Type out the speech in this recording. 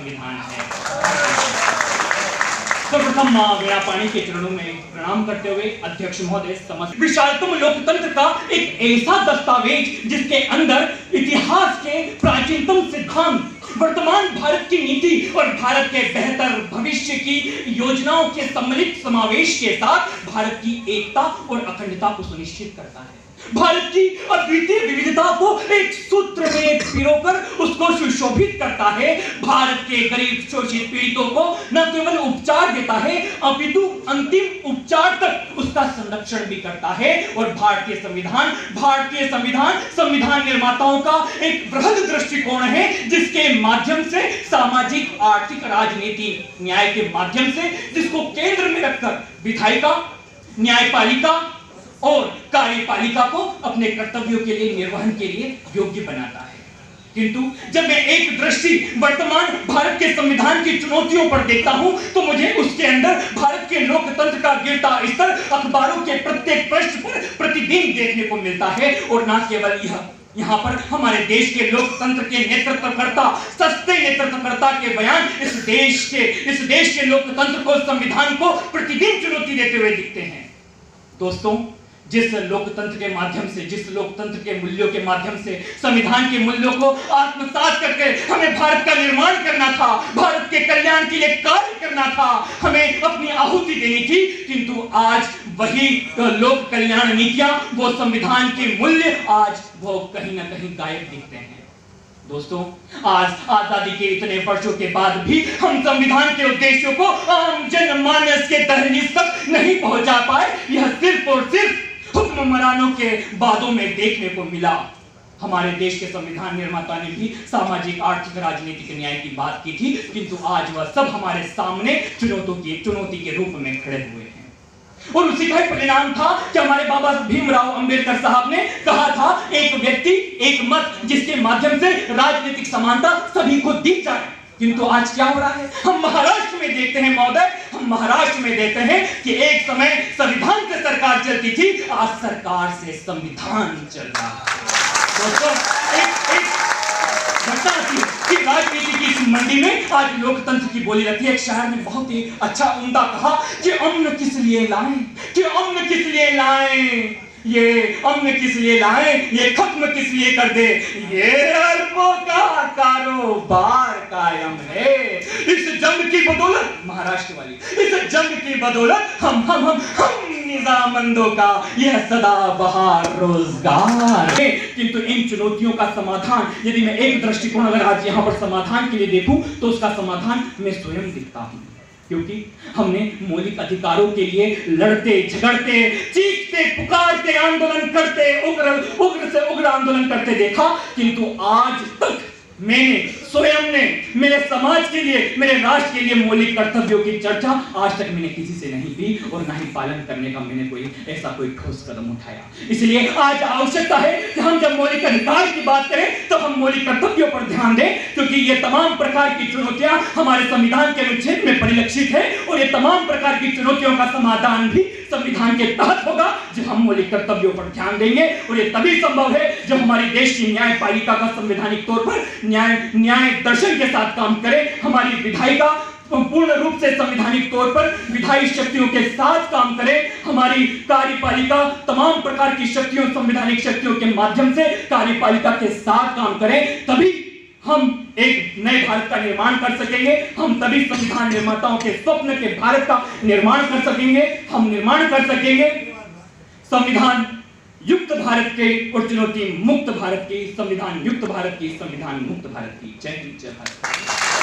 संविधान है। सर्वप्रथम मां वीणापाणी के चरणों में प्रणाम करते हुए अध्यक्ष महोदय, समस्त विशालतम लोकतंत्र का एक ऐसा दस्तावेज जिसके अंदर इतिहास के प्राचीनतम सिद्धांत, वर्तमान भारत की नीति और भारत के बेहतर भविष्य की योजनाओं के सम्मिलित समावेश के साथ भारत की एकता और अखंडता को सुनिश्चित करता है। भारत की अद्वितीय विविधता को एक सूत्र में पिरोकर उसको सुशोभित करता है। भारत के गरीब शोषित पीड़ितों को न केवल उपचार देता है अपितु अंतिम उपचार तक उसका संरक्षण भी करता है। और भारतीय संविधान संविधान निर्माताओं का एक बृहद दृष्टिकोण है जिसके माध्यम से सामाजिक, आर्थिक, राजनीति, न्याय के माध्यम से जिसको केंद्र में रखकर विधायिका, न्यायपालिका और कार्यपालिका को अपने कर्तव्यों के लिए, निर्वहन के लिए योग्य बनाता है। किंतु जब मैं एक दृष्टि वर्तमान भारत के संविधान की चुनौतियों पर देखता हूं तो मुझे उसके अंदर भारत के लोकतंत्र का गिरता स्तर अखबारों के प्रत्येक पृष्ठ पर प्रतिदिन देखने को मिलता है। और न केवल यहाँ पर हमारे देश के लोकतंत्र के नेतृत्वकर्ता, सस्ते नेतृत्वकर्ता के बयान इस देश के लोकतंत्र को, संविधान को प्रतिदिन चुनौती देते हुए दिखते हैं। दोस्तों, जिस लोकतंत्र के माध्यम से, जिस लोकतंत्र के मूल्यों के माध्यम से, संविधान के मूल्यों को आत्मसात करके हमें भारत का निर्माण करना था, भारत के कल्याण के लिए कार्य करना था, हमें अपनी आहुति देनी थी, किंतु आज वही लोक कल्याण नीतियां, वो संविधान के मूल्य आज वो कहीं ना कहीं गायब दिखते हैं। दोस्तों, आज आजादी के इतने वर्षों के बाद भी हम संविधान के उद्देश्यों को आम जनमानस के दहलीज तक नहीं पहुंचा पाए। यह सिर्फ और सिर्फ हुक्मरानों के बातों में देखने को मिला। हमारे देश के संविधान निर्माता ने भी सामाजिक, आर्थिक, राजनीतिक न्याय की बात की थी, किंतु आज वह सब हमारे सामने चुनौती के रूप में खड़े हुए हैं। और उसी का परिणाम था कि हमारे बाबा भीमराव अंबेडकर साहब ने कहा था, एक व्यक्ति एक मत, जिसके माध्यम से राजनीतिक समानता सभी को दी जाए। किंतु आज क्या हो रहा है? हम महाराष्ट्र में देखते हैं महोदय, हम महाराष्ट्र में देखते हैं कि एक समय संविधान से सरकार चलती थी, आज सरकार से संविधान चल रहा है। दोस्तों, एक घटना थी कि राजनीति की इस मंडी में आज लोकतंत्र की बोली रहती है। एक शायर ने बहुत ही अच्छा उम्दा कहा कि अमन किस लिए लाएं, कि अमन किस लिए लाएं, ये अमन किस लिए लाएं, ये खत्म किस लिए कर दे, ये अरबों का कारोबार कायम है। इस जंग की बदौलत, महाराष्ट्र वाली, इस जंग की बदौलत हम निजामंदों का यह सदाबहार रोजगार है। किंतु इन चुनौतियों का समाधान, यदि मैं एक दृष्टिकोण अगर आज यहाँ पर समाधान के लिए देखूं तो उसका समाधान मैं स्वयं दिखता हूं, क्योंकि हमने मौलिक अधिकारों के लिए लड़ते, झगड़ते, चीखते, पुकारते, आंदोलन करते, उग्र से उग्र आंदोलन करते देखा। किंतु आज तक मैंने स्वयं ने मेरे समाज के लिए, मेरे राष्ट्र के लिए मौलिक कर्तव्यों की चर्चा आज तक मैंने किसी से नहीं की और ना ही पालन करने का मैंने कोई ठोस कदम उठाया। इसलिए आज आवश्यकता है कि हम जब मौलिक अधिकार की बात करें तो हम मौलिक कर्तव्यों पर ध्यान दें, क्योंकि ये तमाम प्रकार की चुनौतियां हमारे संविधान के अनुच्छेद में परिलक्षित है और ये तमाम प्रकार की चुनौतियों का समाधान भी संविधान के तहत होगा जब हम मौलिक कर्तव्यों पर ध्यान देंगे। और ये तभी संभव है जब हमारी देश की न्यायपालिका का संवैधानिक तौर पर न्याय दर्शन के साथ काम करे, हमारी विधायिका पूर्ण रूप से संवैधानिक तौर पर विधायी शक्तियों के साथ काम करे, हमारी कार्यपालिका तमाम प्रकार की शक्तियों, संवैधानिक शक्तियों के माध्यम से कार्यपालिका के साथ काम करे, तभी हम एक नए भारत का निर्माण कर सकेंगे। हम तभी संविधान निर्माताओं के स्वप्न के भारत का निर्माण कर सकेंगे। हम निर्माण कर सकेंगे संविधान युक्त भारत के और चुनौती मुक्त भारत की, संविधान युक्त भारत की, संविधान मुक्त भारत की। जय हिंद, जय भारत।